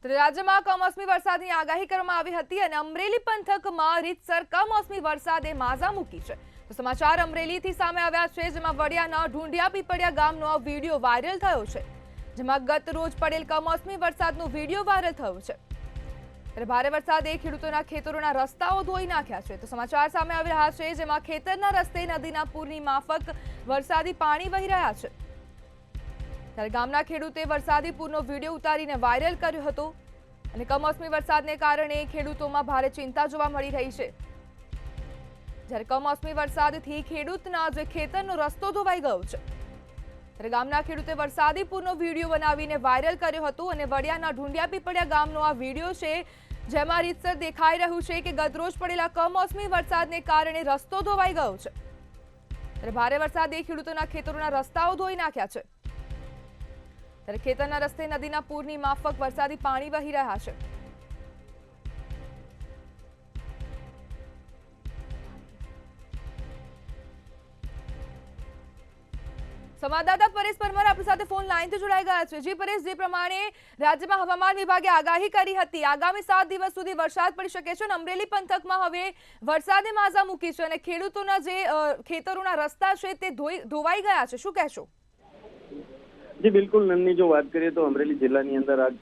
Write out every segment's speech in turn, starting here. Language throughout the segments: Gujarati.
તો રાજ્યમાં કમોસમી વરસાદની આગાહી કરવામાં આવી હતી અને અમરેલી પંથકમાં રીતસર કમોસમી વરસાદે માઝા મૂકી છે। તો સમાચાર અમરેલીથી સામે આવ્યા છે, જેમાં વડિયાના ઢુંડિયા પીપળિયા ગામનો આ વિડીયો વાયરલ થયો છે, જેમાં ગત રોજ પડેલ કમોસમી વરસાદનો વિડીયો વાયરલ થયો છે। ત્યારે ભારે વરસાદે ખેડૂતોના ખેતરોના રસ્તાઓ ધોઈ નાખ્યા છે। તો સમાચાર સામે આવી રહ્યા છે, જેમાં ખેતરના રસ્તે નદીના પૂરની માફક વરસાદી પાણી વહી રહ્યા છે। ત્યારે ગામના ખેડૂતે વરસાદી પૂરનો વિડીયો ઉતારીને વાયરલ કર્યો હતો અને કમોસમી વરસાદને કારણે ખેડૂતોમાં ભારે ચિંતા જોવા મળી રહી છે। જ્યારે કમોસમી વરસાદથી ખેડૂતના જે ખેતરનો રસ્તો ધોવાઈ ગયો છે, ત્યારે ગામના ખેડૂતે વરસાદી પૂરનો વિડીયો બનાવીને વાયરલ કર્યો હતો અને વડિયાના ઢુંડિયા પીપળિયા ગામનો આ વિડીયો છે, જેમાં રીતસર દેખાઈ રહ્યું છે કે ગતરોજ પડેલા કમોસમી વરસાદને કારણે રસ્તો ધોવાઈ ગયો છે। ત્યારે ભારે વરસાદે ખેડૂતોના ખેતરોના રસ્તાઓ ધોઈ નાખ્યા છે। ત્યારે ખેતરના રસ્તે નદીના પૂરની માફક વરસાદી પાણી વહી રહ્યા છે। સંવાદદાતા પરેશ પરમાર આપણી સાથે ફોન લાઈનથી જોડાઈ ગયા છે। જી પરેશ, જે પ્રમાણે રાજ્યમાં હવામાન વિભાગે આગાહી કરી હતી, આગામી 7 દિવસ સુધી વરસાદ પડી શકે છે અને અમરેલી પંથકમાં હવે વરસાદે માઝા મૂકી છે અને ખેડૂતોના જે ખેતરોના રસ્તા છે તે ધોવાઈ ગયા છે, શું કહેશો? જી બિલકુલ નંદની, જો વાત કરીએ તો અમરેલી જિલ્લાની અંદર આજ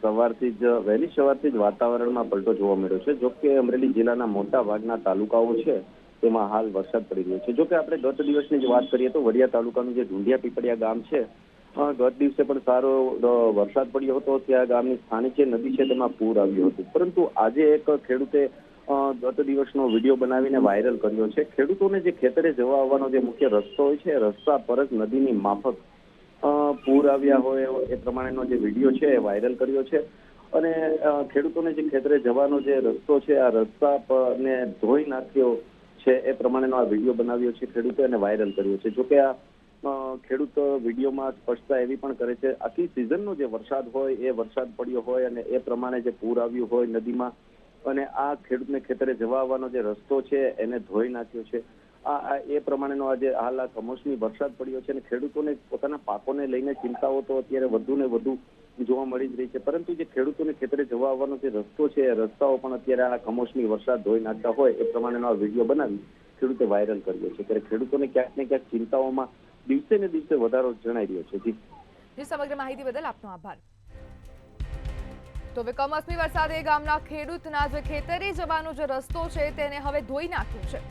વહેલી સવારથી જ વાતાવરણમાં પલટો જોવા મળ્યો છે। જોકે અમરેલી જિલ્લાના મોટા ભાગના તાલુકાઓ છે તેમાં હાલ વરસાદ પડી રહ્યો છે। જોકે આપણે ગત દિવસની જ વાત કરીએ તો વડિયા તાલુકાનું જે ઢુંડિયા પીપળિયા ગામ છે, ગત દિવસે પણ સારો વરસાદ પડ્યો હતો। ત્યાં ગામની સ્થાનિક જે નદી છે તેમાં પૂર આવ્યું હતું, પરંતુ આજે એક ખેડૂતે ગત દિવસનો વિડીયો બનાવીને વાયરલ કર્યો છે। ખેડૂતોને જે ખેતરે જવા આવવાનો જે મુખ્ય રસ્તો હોય છે, રસ્તા પર જ નદીની માફક પૂર આવ્યા હોય એ પ્રમાણેનો જે વિડીયો છે એ વાયરલ કર્યો છે અને ખેડૂતોને જે ખેતરે જવાનો જે રસ્તો છે, આ રસ્તા પરને ધોઈ નાખ્યો છે એ પ્રમાણેનો આ વિડીયો બનાવ્યો છે ખેડૂતે અને વાયરલ કર્યો છે। જોકે આ ખેડૂત વિડીયોમાં સ્પષ્ટતા એવી પણ કરે છે, આખી સિઝનનો જે વરસાદ હોય એ વરસાદ પડ્યો હોય અને એ પ્રમાણે જે પૂર આવ્યું હોય નદીમાં અને આ ખેડૂતને ખેતરે જવા આવવાનો જે રસ્તો છે એને ધોઈ નાખ્યો છે। એ પ્રમાણેનો આજે હાલ આ કમોસમી વરસાદ પડ્યો છે અને ખેડૂતોને પોતાના પાકોને લઈને ચિંતાઓ તો અત્યારે વધુ ને વધુ જોવા મળી જ રહી છે, પરંતુ જે ખેડૂતોને ખેતરે જવા આવવાનો જે રસ્તો છે એ રસ્તાઓ પણ અત્યારે આ કમોસમી વરસાદ ધોઈ નાખતા હોય એ પ્રમાણેનો આ વિડીયો બનાવી ખેડૂતે વાયરલ કર્યો છે। ત્યારે ખેડૂતોને ક્યાંક ને ક્યાંક ચિંતાઓમાં દિવસે ને દિવસે વધારો જણાઈ રહ્યો છે। જી સમગ્ર માહિતી બદલ આપનો આભાર। તો હવે કમોસમી વરસાદે ગામના ખેડૂતના જે ખેતરે જવાનો જે રસ્તો છે તેને હવે ધોઈ નાખ્યો છે।